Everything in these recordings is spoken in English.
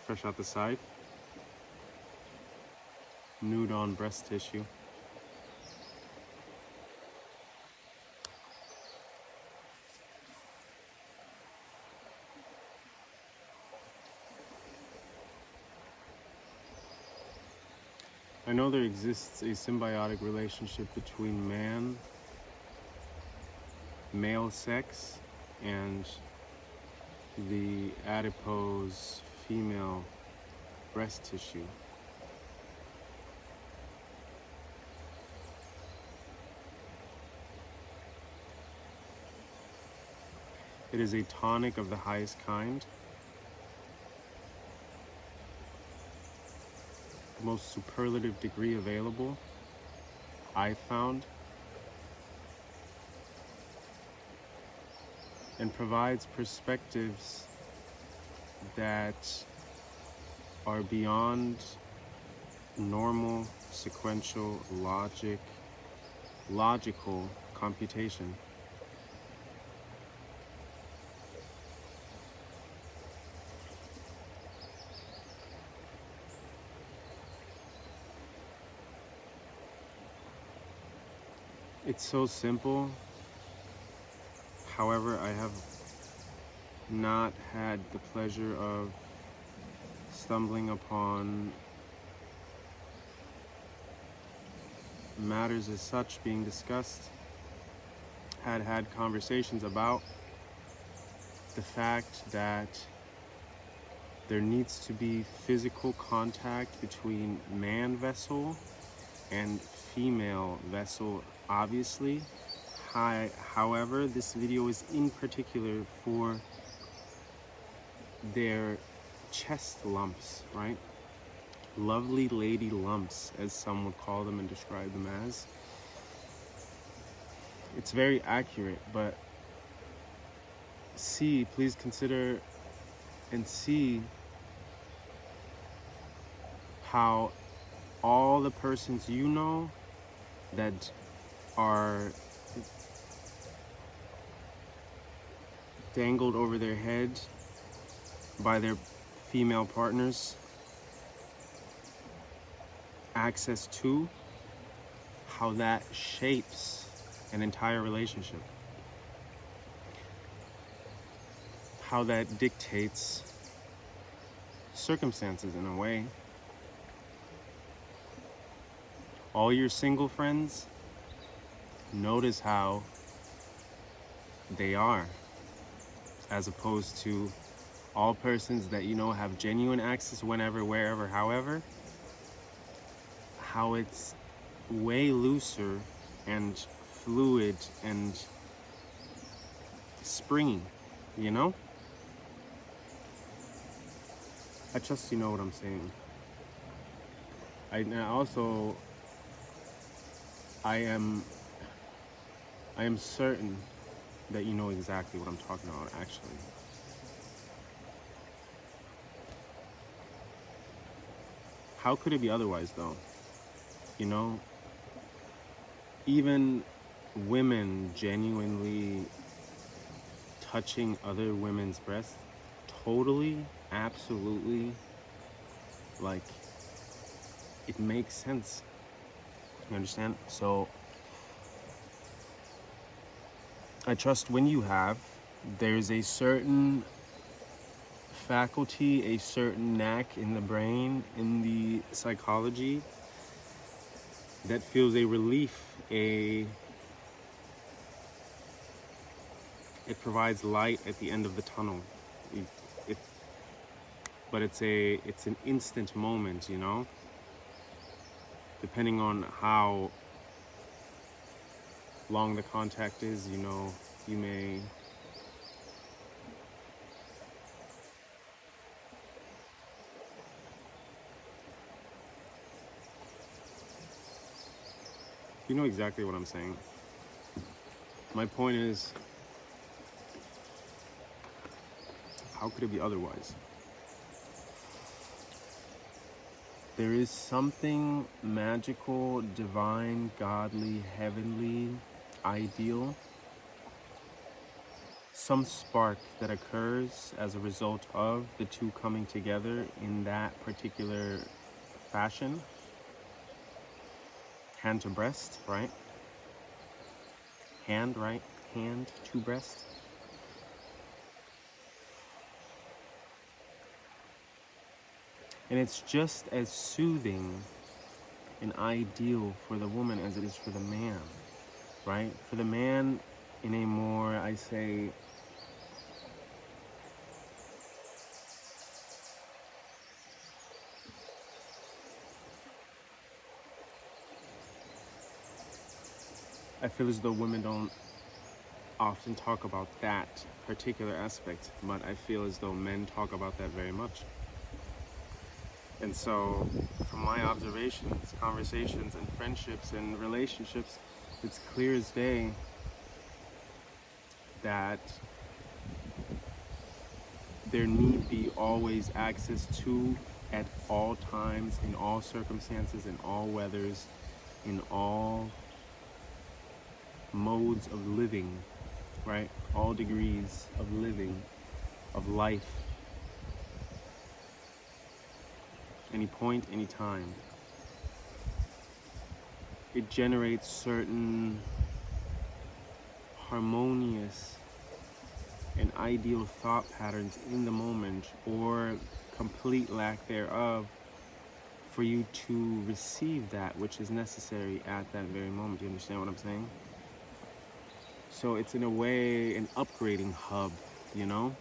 fresh out the scythe. Nude on breast tissue. I know there exists a symbiotic relationship between male sex, and the adipose female breast tissue. It is a tonic of the highest kind, the most superlative degree available, I found, and provides perspectives that are beyond normal, sequential, logical computation. It's so simple. However, I have not had the pleasure of stumbling upon matters as such being discussed. Had conversations about the fact that there needs to be physical contact between man vessel and female vessel, obviously. However, this video is in particular for their chest lumps, right? Lovely lady lumps, as some would call them and describe them as. It's very accurate, but please consider and see how all the persons you know that are dangled over their head by their female partners access to, how that shapes an entire relationship, how that dictates circumstances in a way. All your single friends, notice how they are, as opposed to all persons that you know have genuine access whenever, wherever, however, how it's way looser and fluid and springy, you know? I trust you know what I'm saying. I am certain that you know exactly what I'm talking about, actually. How could it be otherwise, though? You know, even women genuinely touching other women's breasts, totally, absolutely, like, it makes sense. You understand? So I trust when you have, there's a certain faculty, a certain knack in the brain, in the psychology, that feels a relief, it provides light at the end of the tunnel. But it's an instant moment, you know? Depending on how long the contact is, you know, you may you know exactly what I'm saying. My point is, how could it be otherwise? There is something magical, divine, godly, heavenly, ideal, some spark that occurs as a result of the two coming together in that particular fashion. Hand to breast, right? Hand, right? Hand to breast. And it's just as soothing and ideal for the woman as it is for the man, right? For the man, in a more, I say, I feel as though women don't often talk about that particular aspect, but I feel as though men talk about that very much. And so, from my observations, conversations, and friendships and relationships, it's clear as day that there need be always access to, at all times, in all circumstances, in all weathers, in all modes of living, right? All degrees of living, of life. Any point, any time. It generates certain harmonious and ideal thought patterns in the moment, or complete lack thereof, for you to receive that which is necessary at that very moment. Do you understand what I'm saying? So it's in a way an upgrading hub, you know?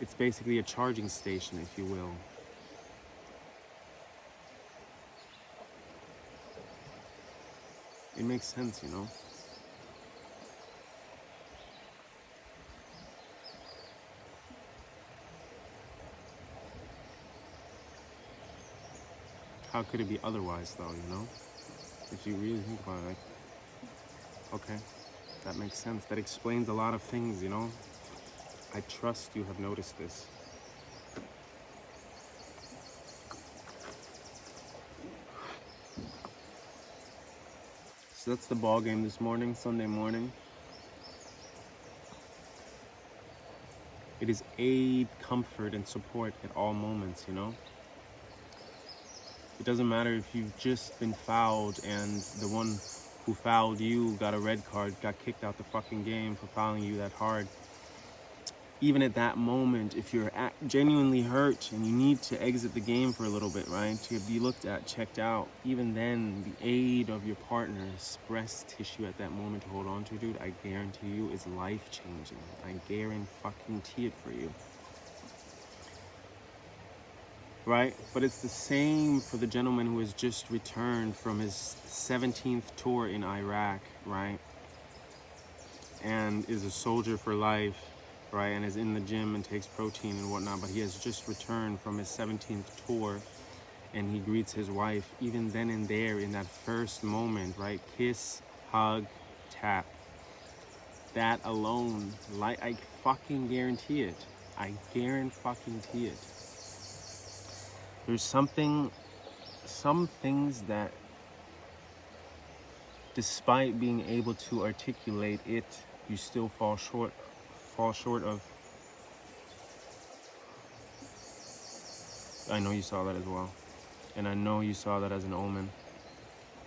It's basically a charging station, if you will. It makes sense, you know? How could it be otherwise, though, you know? If you really think about it, like, okay, that makes sense. That explains a lot of things, you know? I trust you have noticed this. So that's the ball game this morning, Sunday morning. It is aid, comfort, and support at all moments, you know? It doesn't matter if you've just been fouled and the one who fouled you got a red card, got kicked out the fucking game for fouling you that hard. Even at that moment, if you're genuinely hurt and you need to exit the game for a little bit, right, to be looked at, checked out, even then, the aid of your partner's breast tissue at that moment to hold on to, dude, I guarantee you is life-changing. I guarantee it for you. Right? But it's the same for the gentleman who has just returned from his 17th tour in Iraq, right? And is a soldier for life, right? And is in the gym and takes protein and whatnot, but he has just returned from his 17th tour, and he greets his wife. Even then and there, in that first moment, right? Kiss, hug, tap. That alone, like, I fucking guarantee it. I guarantee it. There's some things that, despite being able to articulate it, you still fall short of. I know you saw that as well. And I know you saw that as an omen.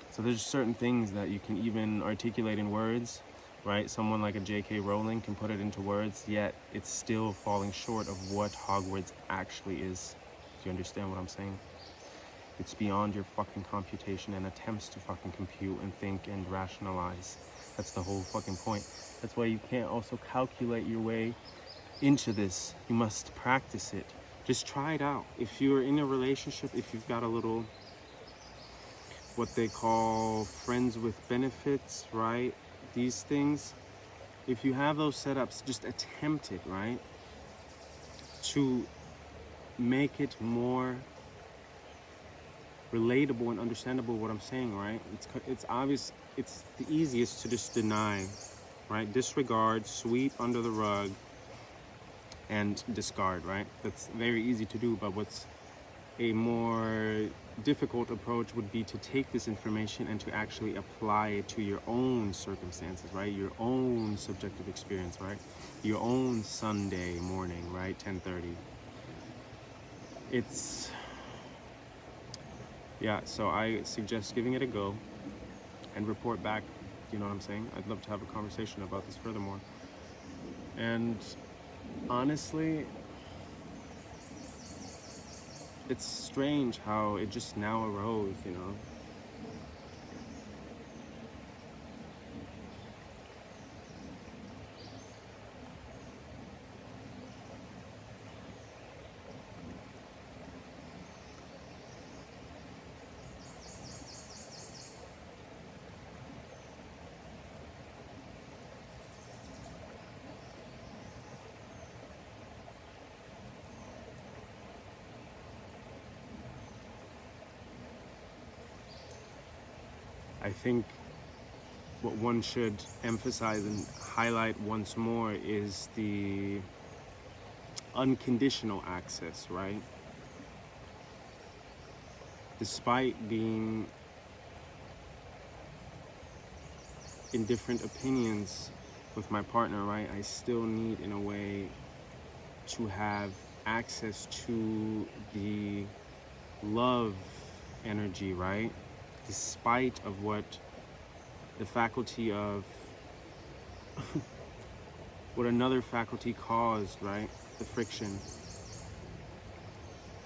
So there's certain things that you can even articulate in words, right? Someone like a J.K. Rowling can put it into words, yet it's still falling short of what Hogwarts actually is. Do you understand what I'm saying? It's beyond your fucking computation and attempts to fucking compute and think and rationalize. That's the whole fucking point. That's why you can't also calculate your way into this. You must practice it. Just try it out. If you're in a relationship, if you've got a little, what they call friends with benefits, right? These things, if you have those setups, just attempt it, right? To make it more relatable and understandable what I'm saying, right? It's obvious, it's the easiest to just deny, right? Disregard, sweep under the rug, and discard, right? That's very easy to do, but what's a more difficult approach would be to take this information and to actually apply it to your own circumstances, right? Your own subjective experience, right? Your own Sunday morning, right? 10:30. Yeah, so I suggest giving it a go and report back, you know what I'm saying? I'd love to have a conversation about this furthermore. And honestly, it's strange how it just now arose, you know? I think what one should emphasize and highlight once more is the unconditional access, right? Despite being in different opinions with my partner, right, I still need, in a way, to have access to the love energy, right? Despite of what the faculty of what another faculty caused, right? The friction.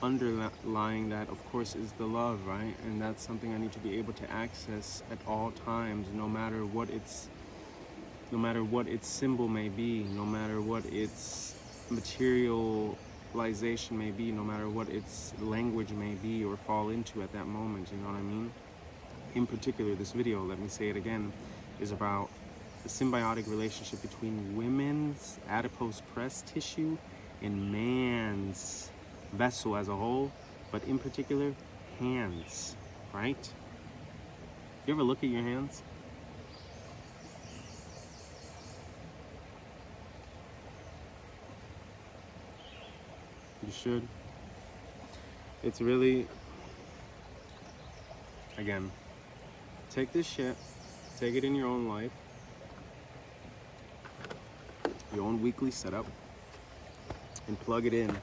Underlying that, of course, is the love, right? And that's something I need to be able to access at all times, no matter what its symbol may be, no matter what its materialization may be, no matter what its language may be or fall into at that moment, you know what I mean? In particular, this video, let me say it again, is about the symbiotic relationship between women's adipose breast tissue and man's vessel as a whole, but in particular, hands, right? You ever look at your hands? You should. It's really, again, take this shit, take it in your own life, your own weekly setup, and plug it in.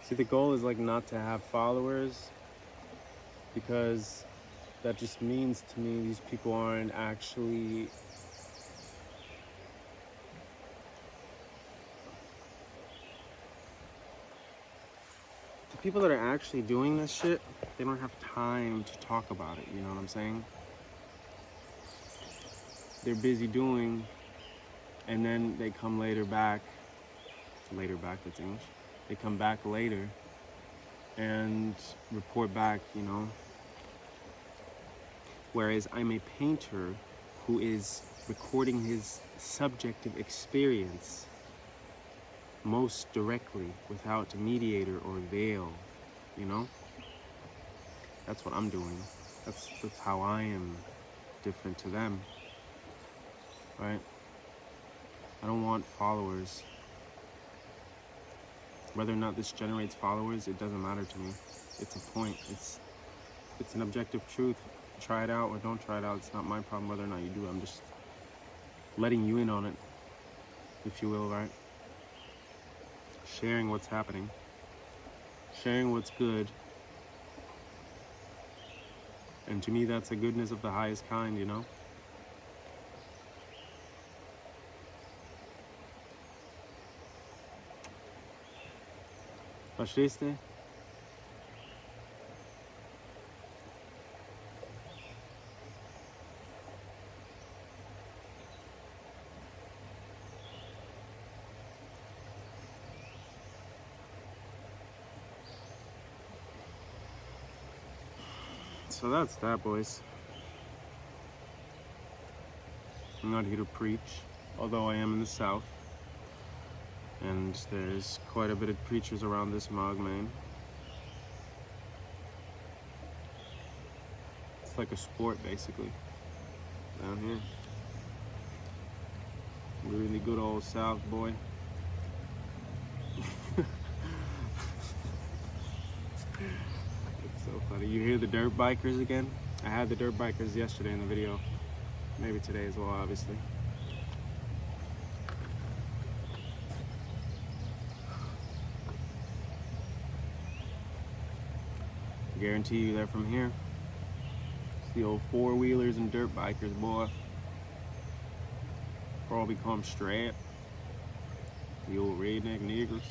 See, the goal is like not to have followers, because that just means to me these people aren't actually the people that are actually doing this shit, they don't have time to talk about it, you know what I'm saying? They're busy doing, and then they come back, that's English. They come back later and report back, you know. Whereas I'm a painter who is recording his subjective experience most directly without a mediator or veil, you know. That's what I'm doing. That's how I am different to them, right? I don't want followers. Whether or not this generates followers, it doesn't matter to me. It's a point. It's an objective truth. Try it out or don't try it out. It's not my problem whether or not you do it. I'm just letting you in on it, if you will, right? Sharing what's happening. Sharing what's good. And to me, that's a goodness of the highest kind, you know? Verstehst? So that's that, boys. I'm not here to preach, although I am in the South. And there's quite a bit of preachers around this mug, man. It's like a sport, basically, down here. Really good old South, boy. It's so funny. You hear the dirt bikers again? I had the dirt bikers yesterday in the video. Maybe today as well, obviously. I guarantee you they're from here. It's the old four-wheelers and dirt bikers, boy. Probably come straight. The old redneck niggers.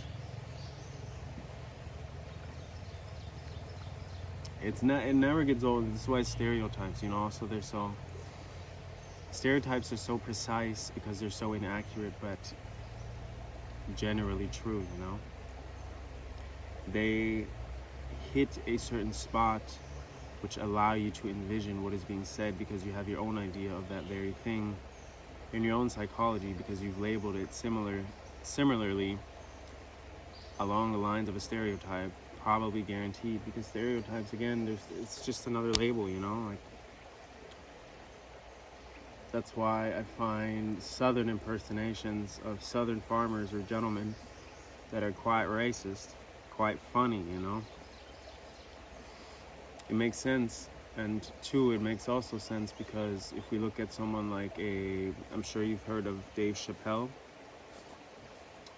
It never gets old. This is why stereotypes, you know, so they're so... Stereotypes are so precise because they're so inaccurate, but generally true, you know? They hit a certain spot which allow you to envision what is being said because you have your own idea of that very thing in your own psychology because you've labeled it similarly along the lines of a stereotype, probably guaranteed, because stereotypes, again, it's just another label, you know? Like, that's why I find Southern impersonations of Southern farmers or gentlemen that are quite racist, quite funny, you know? It makes sense, and two, it makes also sense because if we look at someone like I'm sure you've heard of Dave Chappelle.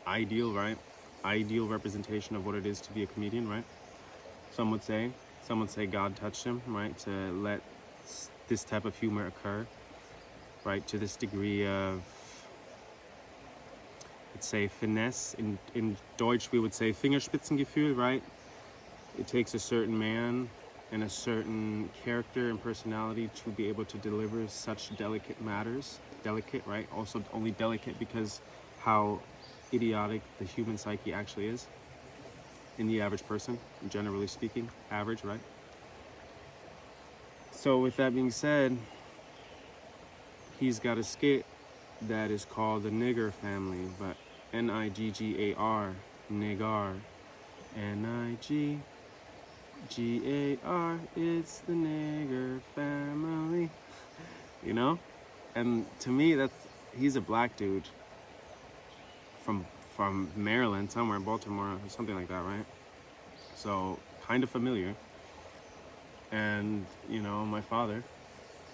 Ideal, right? Ideal representation of what it is to be a comedian, right? Some would say God touched him, right? To let this type of humor occur. Right, to this degree of, let's say, finesse. In Deutsch, we would say Fingerspitzengefühl, right? It takes a certain man and a certain character and personality to be able to deliver such delicate matters. Delicate, right? Also only delicate because how idiotic the human psyche actually is in the average person, generally speaking. Average, right? So with that being said, he's got a skit that is called the Nigger Family, but Niggar, Niggar, Niggar, it's the Nigger Family, you know? And to me, he's a black dude from Maryland, somewhere, Baltimore, or something like that, right? So, kind of familiar. And, you know, my father.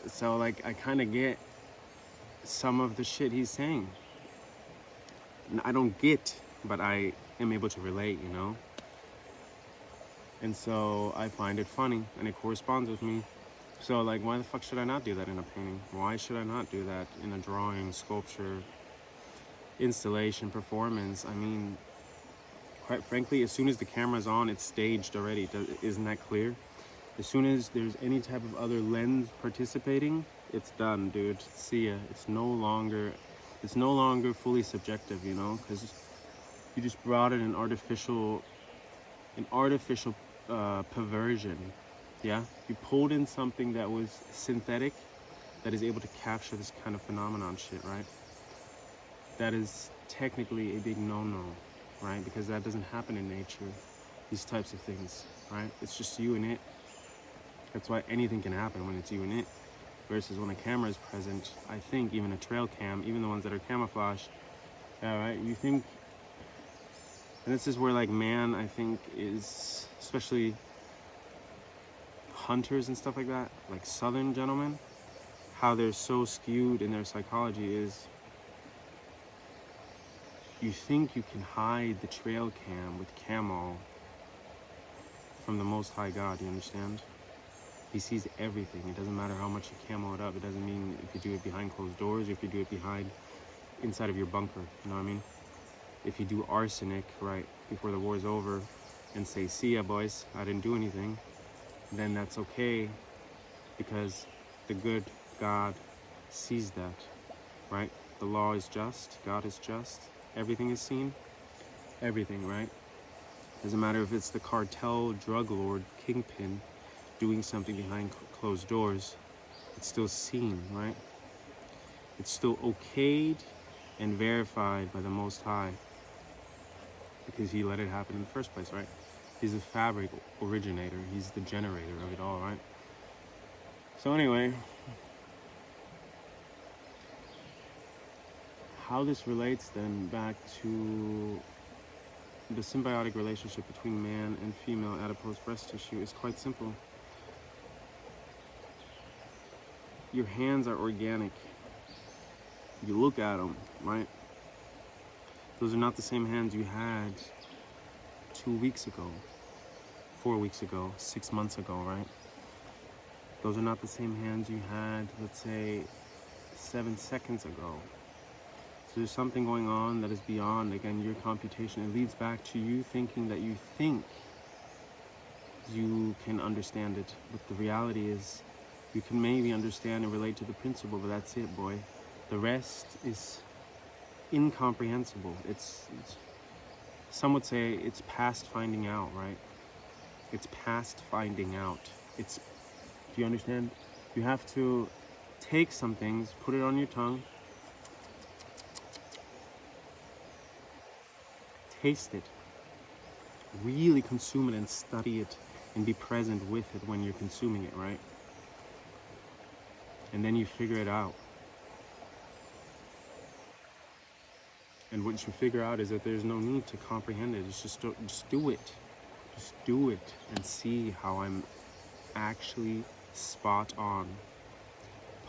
So, like, I kind of get some of the shit he's saying. I don't get, but I am able to relate, you know? And so I find it funny, and it corresponds with me. So, like, why the fuck should I not do that in a painting? Why should I not do that in a drawing, sculpture, installation, performance? I mean, quite frankly, as soon as the camera's on, it's staged already. Isn't that clear? As soon as there's any type of other lens participating, it's done, dude. See ya. It's no longer fully subjective, you know, because you just brought in an artificial perversion. Yeah, you pulled in something that was synthetic, that is able to capture this kind of phenomenon shit, right? That is technically a big no-no, right? Because that doesn't happen in nature. These types of things, right? It's just you and it. That's why anything can happen when it's you and it. Versus when a camera is present, I think even a trail cam, even the ones that are camouflaged, all right, you think, and this is where, like, man, I think is, especially hunters and stuff like that, like Southern gentlemen, how they're so skewed in their psychology is, you think you can hide the trail cam with camo from the Most High God, you understand? He sees everything. It doesn't matter how much you camo it up. It doesn't mean if you do it behind closed doors, or if you do it inside of your bunker, you know what I mean? If you do arsenic, right, before the war is over, and say, see ya boys, I didn't do anything, then that's okay, because the good God sees that, right? The law is just, God is just, everything is seen, everything, right? Doesn't matter if it's the cartel, drug lord, kingpin doing something behind closed doors, it's still seen, right? It's still okayed and verified by the Most High, because he let it happen in the first place, right? He's the fabric originator, he's the generator of it all, right? So anyway, how this relates then back to the symbiotic relationship between man and female adipose breast tissue is quite simple. Your hands are organic. You look at them, right? Those are not the same hands you had 2 weeks ago, 4 weeks ago, 6 months ago, right? Those are not the same hands you had, let's say, 7 seconds ago. So there's something going on that is beyond, again, your computation. It leads back to you thinking that you think you can understand it. But the reality is, you can maybe understand and relate to the principle, but that's it, boy. The rest is incomprehensible. It's some would say it's past finding out, right? It's past finding out. It's, do you understand? You have to take some things, put it on your tongue, taste it, really consume it and study it and be present with it when you're consuming it, right? And then you figure it out. And what you figure out is that there's no need to comprehend it. It's just do it. Just do it and see how I'm actually spot on.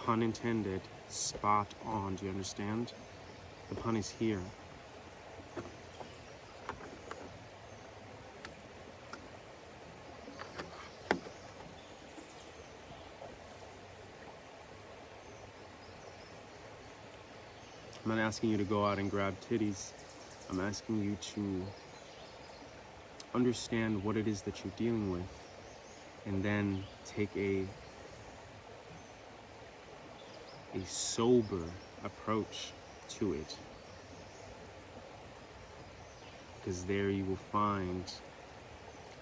Pun intended, spot on. Do you understand? The pun is here. I'm not asking you to go out and grab titties. I'm asking you to understand what it is that you're dealing with, and then take a sober approach to it. Because there you will find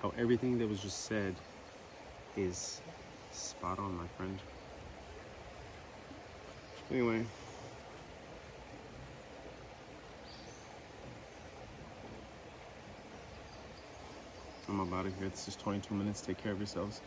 how everything that was just said is spot on, my friend. Anyway. I'm about it here. It's just 22 minutes. Take care of yourselves.